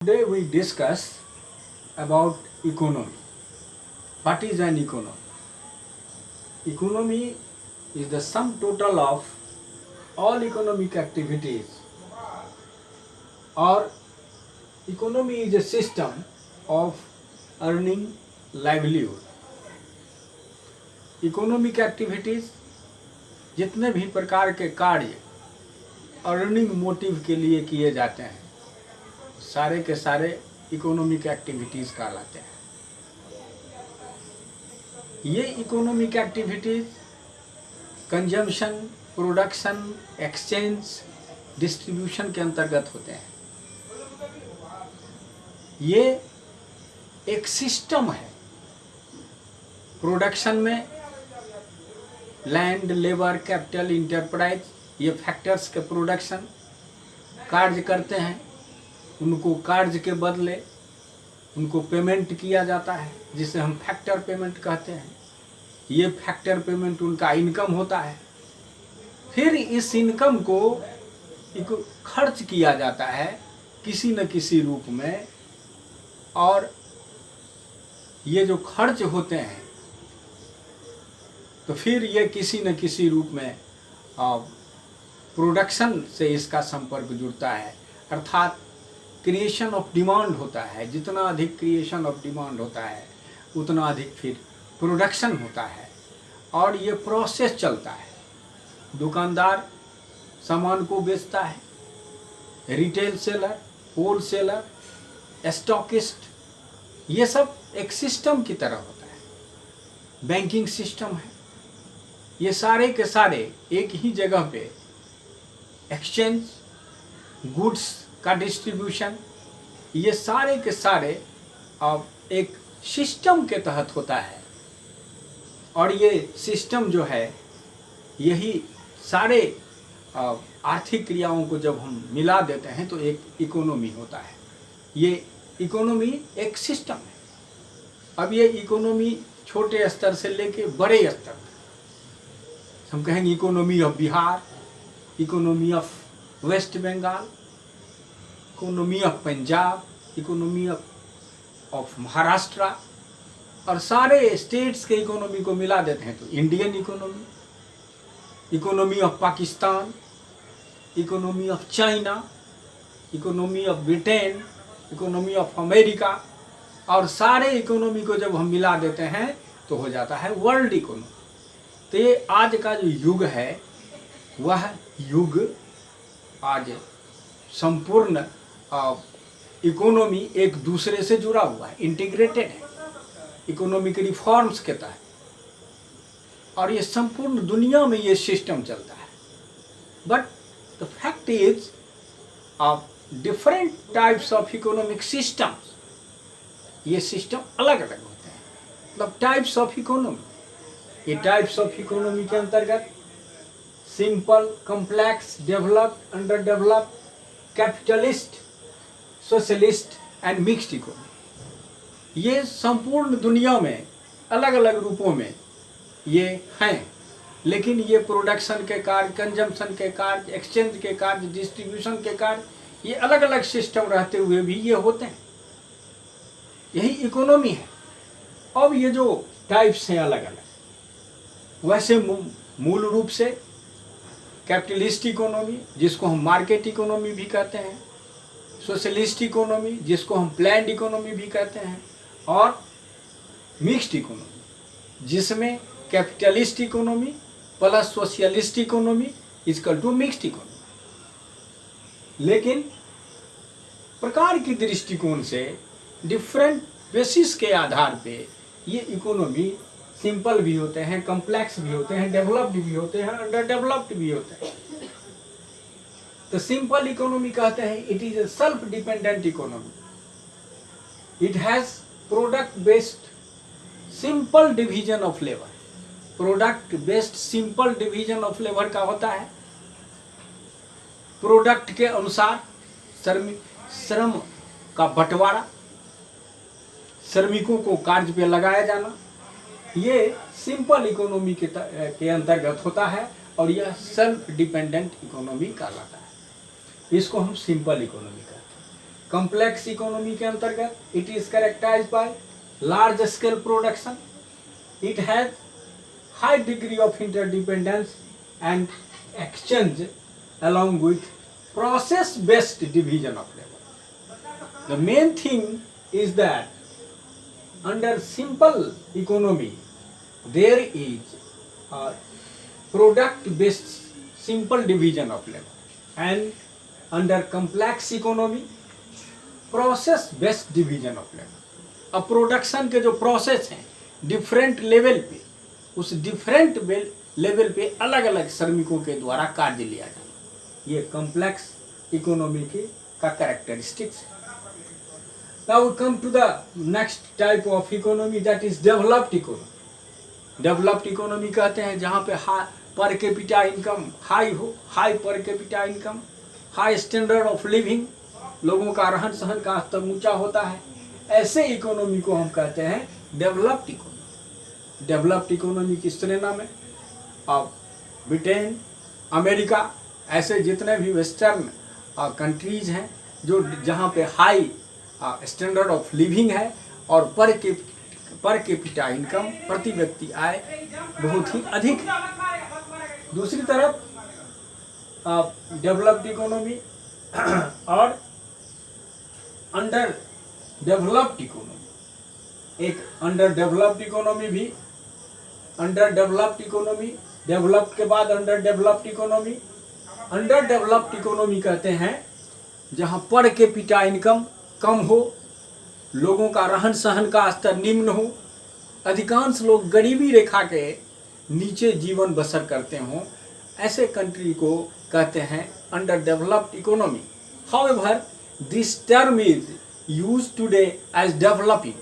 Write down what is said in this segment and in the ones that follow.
Today we discuss about economy. What is an economy? Economy is the sum total of all economic activities, or economy is a system of earning livelihood. Economic activities जितने भी प्रकार के कार्य earning motive के लिए किए जाते हैं सारे के सारे इकोनॉमिक एक्टिविटीज़ कहलाते हैं। ये economic activities consumption, production, exchange, distribution के अंतर्गत होते हैं। ये एक सिस्टम है। प्रोडक्शन में लैंड, लेबर, कैपिटल, इंटरप्राइज, ये फैक्टर्स के प्रोडक्शन कार्य करते हैं। उनको कार्य के बदले उनको पेमेंट किया जाता है, जिसे हम फैक्टर पेमेंट कहते हैं। ये फैक्टर पेमेंट उनका इनकम होता है। फिर इस इनकम को खर्च किया जाता है किसी न किसी रूप में, और ये जो खर्च होते हैं तो फिर ये किसी न किसी रूप में प्रोडक्शन से इसका संपर्क जुड़ता है, अर्थात क्रिएशन ऑफ डिमांड होता है। जितना अधिक क्रिएशन ऑफ डिमांड होता है उतना अधिक फिर प्रोडक्शन होता है, और ये प्रोसेस चलता है। दुकानदार सामान को बेचता है, retail seller, wholesaler, stockist, ये सब एक सिस्टम की तरह होता है। बैंकिंग सिस्टम है। ये सारे के सारे एक ही जगह पे एक्सचेंज, गुड्स का डिस्ट्रीब्यूशन, ये सारे के सारे अब एक सिस्टम के तहत होता है। और ये सिस्टम जो है, यही सारे आर्थिक क्रियाओं को जब हम मिला देते हैं तो एक इकोनॉमी होता है। ये इकोनॉमी एक सिस्टम है। अब ये इकोनॉमी छोटे स्तर से लेके बड़े स्तर तक, हम कहेंगे economy of Bihar, economy of West Bengal, economy of Punjab, economy of Maharashtra, और सारे स्टेट्स के इकोनॉमी को मिला देते हैं तो Indian economy, economy of Pakistan, economy of China, economy of Britain, economy of America, और सारे इकोनॉमी को जब हम मिला देते हैं तो हो जाता है वर्ल्ड इकोनॉमी। तो ये आज का जो युग है, वह युग आज संपूर्ण इकोनॉमी एक दूसरे से जुड़ा हुआ है, इंटीग्रेटेड है इकोनॉमिक रिफॉर्म्स के तहत, और ये संपूर्ण दुनिया में ये सिस्टम चलता है। But the fact is different types of economic systems, ये सिस्टम अलग अलग होते हैं। मतलब टाइप्स ऑफ इकोनॉमी, ये टाइप्स ऑफ इकोनॉमी के अंतर्गत simple, complex, developed, underdeveloped, capitalist, socialist and mixed economy, ये संपूर्ण दुनिया में अलग अलग रूपों में ये हैं। लेकिन ये प्रोडक्शन के कार्य, कंजम्पशन के कार्य, एक्सचेंज के कार्य, डिस्ट्रीब्यूशन के कार्य, ये अलग अलग सिस्टम रहते हुए भी ये होते हैं। यही इकोनॉमी है। अब ये जो टाइप्स हैं अलग अलग, वैसे मूल रूप से कैपिटलिस्ट इकोनॉमी, जिसको हम मार्केट इकोनॉमी भी कहते हैं, सोशलिस्ट इकोनॉमी, जिसको हम प्लान्ड इकोनॉमी भी कहते हैं, और मिक्स्ड इकोनॉमी, जिसमें capitalist economy plus socialist economy equal to mixed economy. लेकिन प्रकार की दृष्टिकोण से डिफरेंट बेसिस के आधार पे ये इकोनॉमी सिंपल भी होते हैं, कॉम्प्लेक्स भी होते हैं, डेवलप्ड भी होते हैं, अंडर डेवलप्ड भी होते हैं। तो सिंपल इकोनॉमी कहते हैं it is a self dependent economy. It has product based simple division of labour. Product based simple division of labour का होता है प्रोडक्ट के अनुसार श्रम का बंटवारा, श्रमिकों को कार्य पे लगाया जाना, ये सिंपल इकोनॉमी के अंतर्गत होता है, और यह सेल्फ डिपेंडेंट इकोनॉमी कहलाता है। इसको हम सिंपल इकोनॉमी कहते हैं। कॉम्प्लेक्स इकोनॉमी के अंतर्गत it is characterize by large scale production, it has high degree of interdependence and exchange along with process based division of labor. The main thing is that under simple economy there is a product based simple division of labor, and under complex economy process based division of labor. अब production के जो process हैं different level पे, उस different level पे अलग अलग श्रमिकों के द्वारा कार्य लिया जाता है, ये कॉम्प्लेक्स इकोनॉमी की का कैरेक्टरिस्टिक्स है। Now we come to the next type of economy, that is developed economy. Developed economy कहते हैं जहाँ पे पर कैपिटा इनकम हाई हो, high per capita income, high standard of living, लोगों का रहन सहन का स्तर ऊंचा होता है, ऐसे इकोनॉमी को हम कहते हैं डेवलप्ड इकोनॉमी। डेवलप्ड इकोनॉमी की श्रेणी में अब ब्रिटेन, अमेरिका, ऐसे जितने भी वेस्टर्न कंट्रीज हैं जो जहाँ पे हाई स्टैंडर्ड ऑफ लिविंग है और पर कैपिटा इनकम, प्रति व्यक्ति आय बहुत ही अधिक है। दूसरी तरफ डेवलप्ड इकोनॉमी और अंडर डेवलप्ड इकोनॉमी, एक अंडर डेवलप्ड इकोनॉमी भी, अंडर डेवलप्ड इकोनॉमी, डेवलप्ड के बाद under developed economy. Underdeveloped economy कहते हैं जहां पर कैपिटा इनकम कम हो, लोगों का रहन सहन का स्तर निम्न हो, अधिकांश लोग गरीबी रेखा के नीचे जीवन बसर करते हों, ऐसे कंट्री को कहते हैं underdeveloped economy. However this term is used today as developing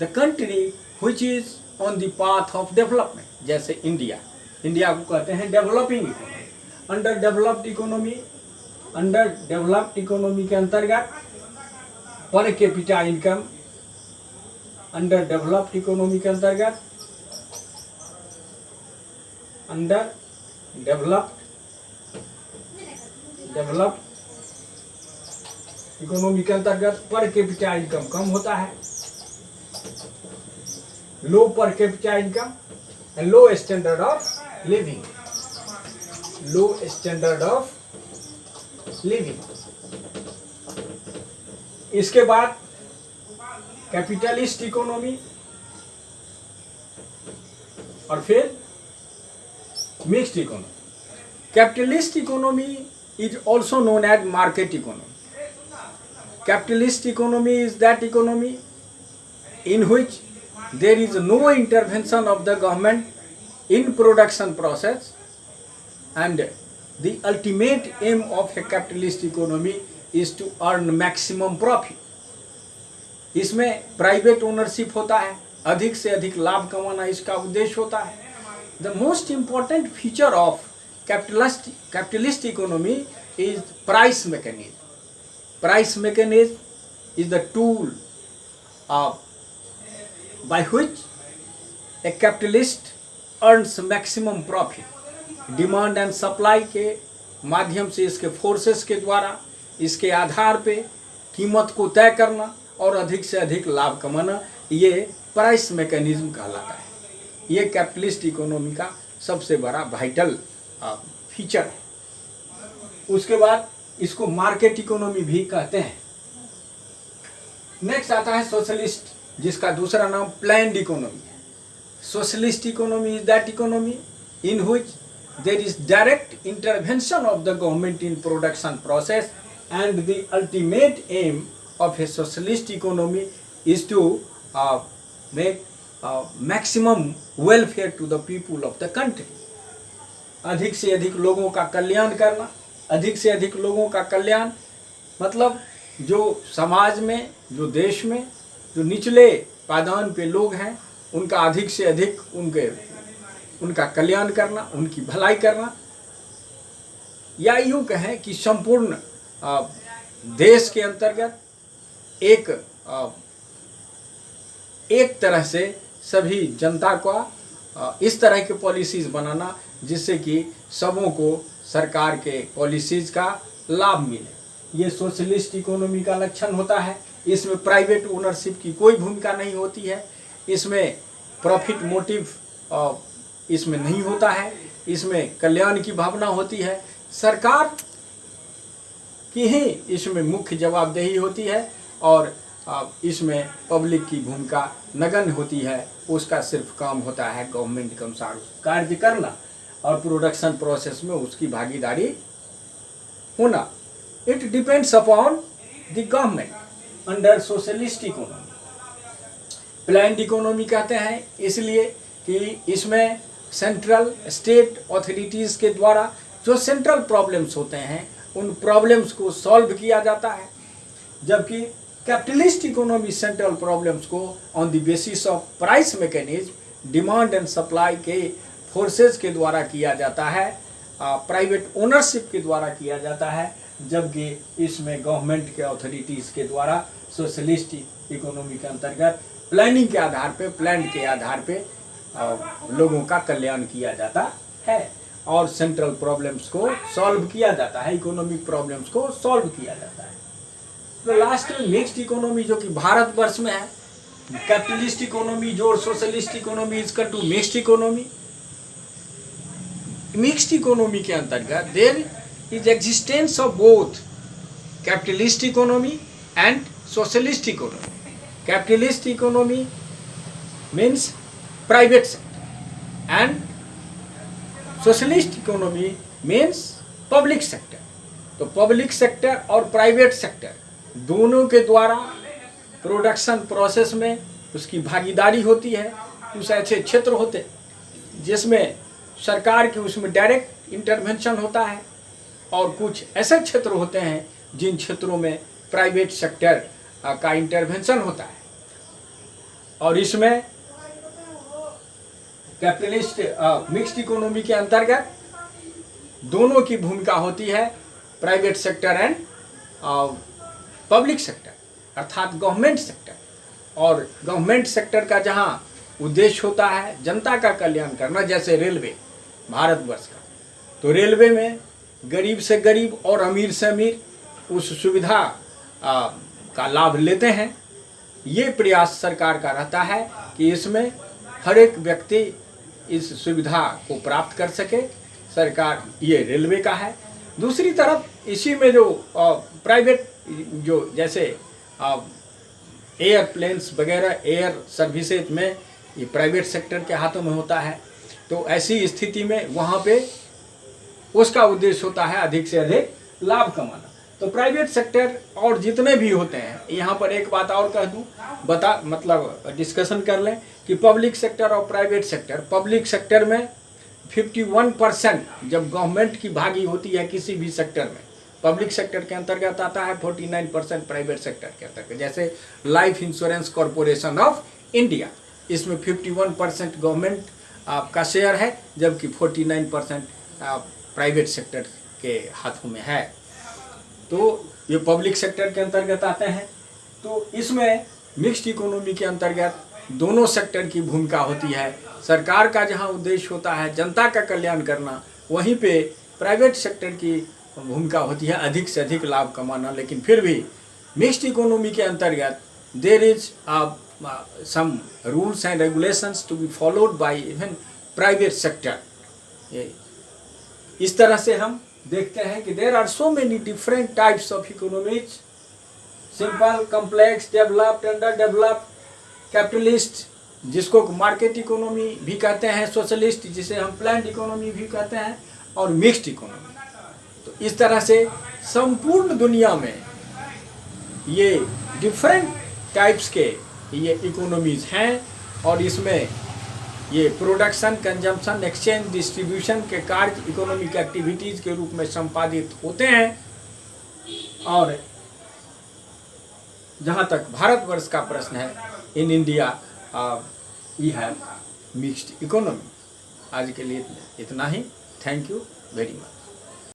the country which is on the path of development. जैसे इंडिया, इंडिया को कहते हैं developing economy. Underdeveloped economy, underdeveloped economy के अंतर्गत per capita income, underdeveloped economy के अंतर्गत under developed economy के अंतर्गत पर कैपिटा इनकम कम होता है, low per capita income and low standard of living, low standard of living. इसके बाद कैपिटलिस्ट इकोनॉमी और फिर mixed economy. Capitalist economy is also known as market economy. Capitalist economy is that economy in which there is no intervention of the government in production process, and the ultimate aim of a capitalist economy is to earn maximum profit. इसमें private ownership होता है, अधिक से अधिक लाभ कमाना इसका उद्देश्य होता है। The most important feature of capitalist economy is price mechanism. Price mechanism is the tool by which a capitalist earns maximum profit. Demand and supply के माध्यम से, इसके फोर्सेस के द्वारा, इसके आधार पे कीमत को तय करना और अधिक से अधिक लाभ कमाना, ये प्राइस मैकेनिज्म कहलाता है। ये कैपिटलिस्ट इकोनॉमी का सबसे बड़ा वाइटल फीचर है। उसके बाद इसको मार्केट इकोनॉमी भी कहते हैं। नेक्स्ट आता है सोशलिस्ट, जिसका दूसरा नाम प्लान्ड इकोनॉमी है। Socialist economy is that economy in which there is direct intervention of the government in production process, and the ultimate aim of a socialist economy is to make maximum welfare to the people of the country. अधिक से अधिक लोगों का कल्याण करना, अधिक से अधिक लोगों का कल्याण मतलब जो समाज में, जो देश में जो निचले पायदान पे लोग हैं उनका अधिक से अधिक उनका कल्याण करना, उनकी भलाई करना, या यूँ कहें कि संपूर्ण देश के अंतर्गत एक तरह से सभी जनता का इस तरह के पॉलिसीज बनाना जिससे कि सबों को सरकार के पॉलिसीज का लाभ मिले। ये सोशलिस्ट इकोनॉमी का लक्षण होता है। इसमें प्राइवेट ओनरशिप की कोई भूमिका नहीं होती है, इसमें प्रॉफिट मोटिव इसमें नहीं होता है, इसमें कल्याण की भावना होती है, सरकार की ही इसमें मुख्य जवाबदेही होती है और इसमें पब्लिक की भूमिका नगण्य होती है। उसका सिर्फ काम होता है गवर्नमेंट के अनुसार कार्य करना और प्रोडक्शन प्रोसेस में उसकी भागीदारी होना। It depends upon the government under socialist economy. Planned economy कहते हैं इसलिए कि इसमें सेंट्रल स्टेट अथॉरिटीज़ के द्वारा जो सेंट्रल प्रॉब्लम्स होते हैं उन प्रॉब्लम्स को सॉल्व किया जाता है, जबकि कैपिटलिस्ट इकोनॉमी सेंट्रल प्रॉब्लम्स को on the basis of price mechanism, demand and supply के फोर्सेस के द्वारा किया जाता है, प्राइवेट ओनरशिप के द्वारा किया जाता है, जबकि इसमें गवर्नमेंट के अथॉरिटीज़ के द्वारा सोशलिस्ट इकोनॉमी के अंतर्गत प्लानिंग के आधार पे, प्लान के आधार पे लोगों का कल्याण किया जाता है और सेंट्रल प्रॉब्लम्स को सॉल्व किया जाता है, इकोनॉमिक प्रॉब्लम्स को सॉल्व किया जाता है। तो लास्ट में मिक्स्ड इकोनॉमी जो कि भारतवर्ष में है, कैपिटलिस्ट इकोनॉमी जो सोशलिस्ट इकोनॉमी इसका to mixed economy. Mixed economy के अंतर्गत there is existence of both capitalist economy and socialist economy. Capitalist economy means private sector and socialist economy means public sector. तो पब्लिक सेक्टर और private sector दोनों के द्वारा production process में उसकी भागीदारी होती है। कुछ ऐसे क्षेत्र होते हैं जिसमें सरकार की उसमें डायरेक्ट इंटरवेंशन होता है और कुछ ऐसे क्षेत्र होते हैं जिन क्षेत्रों में प्राइवेट सेक्टर का इंटरवेंशन होता है। और इसमें कैपिटलिस्ट मिक्स्ड इकोनॉमी के अंतर्गत दोनों की भूमिका होती है, private sector and public sector, अर्थात गवर्नमेंट सेक्टर। और गवर्नमेंट सेक्टर का जहां उद्देश्य होता है जनता का कल्याण करना, जैसे रेलवे भारतवर्ष का, तो रेलवे में गरीब से गरीब और अमीर से अमीर उस सुविधा का लाभ लेते हैं। ये प्रयास सरकार का रहता है कि इसमें हर एक व्यक्ति इस सुविधा को प्राप्त कर सके। सरकार ये रेलवे का है। दूसरी तरफ इसी में जो प्राइवेट जो जैसे एयरप्लेन्स वगैरह एयर सर्विसेज में ये प्राइवेट सेक्टर के हाथों में होता है। तो ऐसी स्थिति में वहाँ पे उसका उद्देश्य होता है अधिक से अधिक लाभ कमाना। तो प्राइवेट सेक्टर और जितने भी होते हैं, यहाँ पर एक बात और कह दूँ, मतलब डिस्कशन कर लें कि पब्लिक सेक्टर और प्राइवेट सेक्टर, पब्लिक सेक्टर में 51% जब गवर्नमेंट की भागी होती है किसी भी सेक्टर में, पब्लिक सेक्टर के अंतर्गत आता है, 49% प्राइवेट सेक्टर के अंतर्गत। जैसे life insurance corporation of India, इसमें 51% गवर्नमेंट का शेयर है, जबकि 49% प्राइवेट सेक्टर के हाथों में है। तो ये पब्लिक सेक्टर के अंतर्गत आते हैं। तो इसमें मिक्स्ड इकोनॉमी के अंतर्गत दोनों सेक्टर की भूमिका होती है। सरकार का जहां उद्देश्य होता है जनता का कल्याण करना, वहीं पे प्राइवेट सेक्टर की भूमिका होती है अधिक से अधिक लाभ कमाना। लेकिन फिर भी मिक्स्ड इकोनॉमी के अंतर्गत there is some rules and regulations to be followed by even private sector. इस तरह से हम देखते हैं कि there are so many different types of economies, simple, complex, developed, underdeveloped, capitalist जिसको मार्केट इकोनॉमी भी कहते हैं, सोशलिस्ट जिसे हम प्लान्ड इकोनॉमी भी कहते हैं, और मिक्स्ड इकोनॉमी। तो इस तरह से संपूर्ण दुनिया में ये डिफरेंट टाइप्स के ये इकोनॉमीज हैं और इसमें ये प्रोडक्शन, कंजम्पशन, एक्सचेंज, डिस्ट्रीब्यूशन के कार्य इकोनॉमिक एक्टिविटीज़ के रूप में संपादित होते हैं। और जहाँ तक भारतवर्ष का प्रश्न है, in India we have mixed economy. आज के लिए इतना ही। Thank you very much.